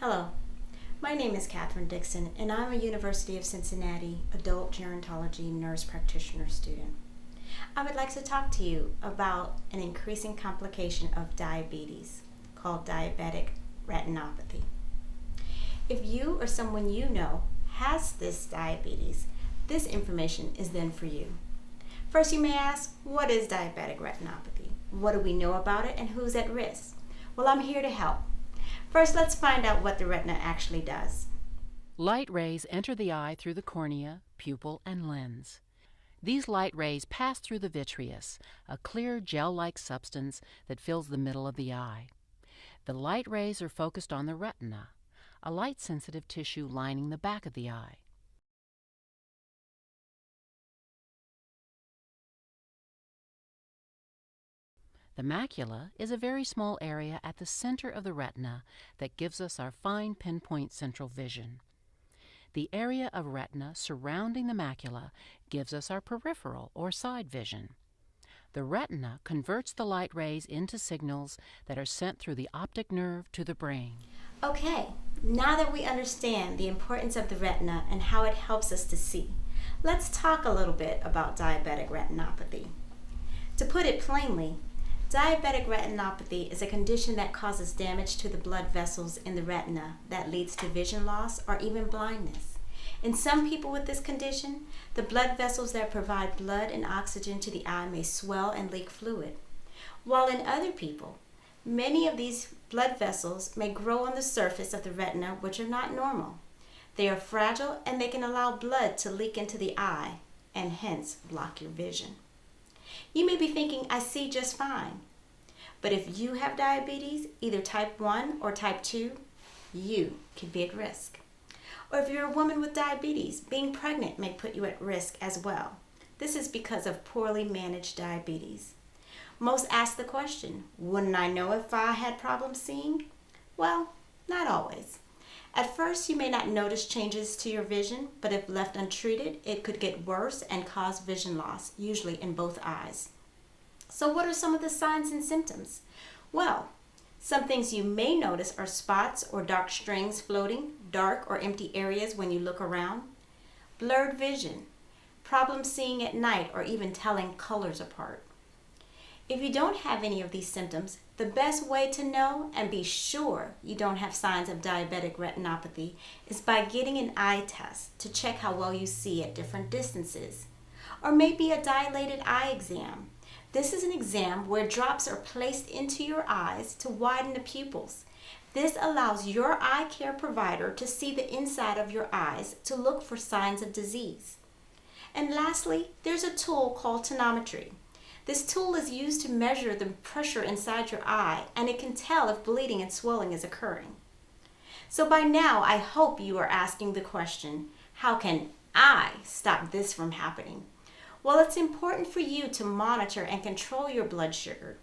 Hello, my name is Catherine Dixon, and I'm a University of Cincinnati adult gerontology nurse practitioner student. I would like to talk to you about an increasing complication of diabetes called diabetic retinopathy. If you or someone you know has this diabetes, this information is then for you. First, you may ask, what is diabetic retinopathy? What do we know about it and who's at risk? Well, I'm here to help. First, let's find out what the retina actually does. Light rays enter the eye through the cornea, pupil, and lens. These light rays pass through the vitreous, a clear gel-like substance that fills the middle of the eye. The light rays are focused on the retina, a light-sensitive tissue lining the back of the eye. The macula is a very small area at the center of the retina that gives us our fine pinpoint central vision. The area of retina surrounding the macula gives us our peripheral or side vision. The retina converts the light rays into signals that are sent through the optic nerve to the brain. Okay, now that we understand the importance of the retina and how it helps us to see, let's talk a little bit about diabetic retinopathy. To put it plainly, diabetic retinopathy is a condition that causes damage to the blood vessels in the retina that leads to vision loss or even blindness. In some people with this condition, the blood vessels that provide blood and oxygen to the eye may swell and leak fluid. While in other people, many of these blood vessels may grow on the surface of the retina, which are not normal. They are fragile and they can allow blood to leak into the eye and hence block your vision. You may be thinking, I see just fine. But if you have diabetes, either type 1 or type 2, you could be at risk. Or if you're a woman with diabetes, being pregnant may put you at risk as well. This is because of poorly managed diabetes. Most ask the question, wouldn't I know if I had problems seeing? Well, not always. At first, you may not notice changes to your vision, but if left untreated, it could get worse and cause vision loss, usually in both eyes. So what are some of the signs and symptoms? Well, some things you may notice are spots or dark strings floating, dark or empty areas when you look around, blurred vision, problems seeing at night or even telling colors apart. If you don't have any of these symptoms, the best way to know and be sure you don't have signs of diabetic retinopathy is by getting an eye test to check how well you see at different distances, or maybe a dilated eye exam. This is an exam where drops are placed into your eyes to widen the pupils. This allows your eye care provider to see the inside of your eyes to look for signs of disease. And lastly, there's a tool called tonometry. This tool is used to measure the pressure inside your eye, and it can tell if bleeding and swelling is occurring. So by now, I hope you are asking the question, how can I stop this from happening? Well, it's important for you to monitor and control your blood sugar.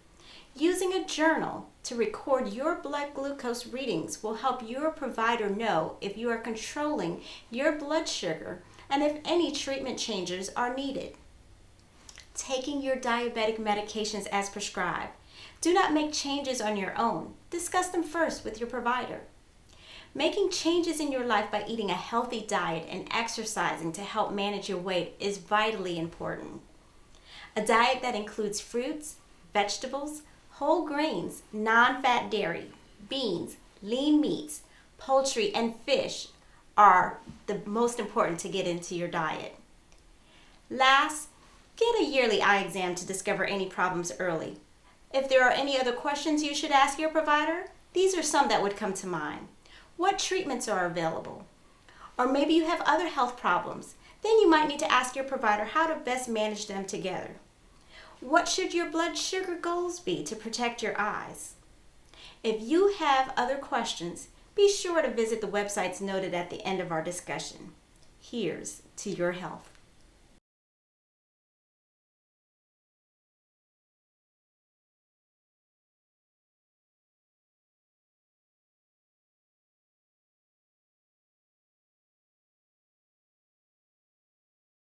Using a journal to record your blood glucose readings will help your provider know if you are controlling your blood sugar and if any treatment changes are needed. Taking your diabetic medications as prescribed. Do not make changes on your own. Discuss them first with your provider. Making changes in your life by eating a healthy diet and exercising to help manage your weight is vitally important. A diet that includes fruits, vegetables, whole grains, non-fat dairy, beans, lean meats, poultry, and fish are the most important to get into your diet. Last, get a yearly eye exam to discover any problems early. If there are any other questions you should ask your provider, these are some that would come to mind. What treatments are available? Or maybe you have other health problems. Then you might need to ask your provider how to best manage them together. What should your blood sugar goals be to protect your eyes? If you have other questions, be sure to visit the websites noted at the end of our discussion. Here's to your health.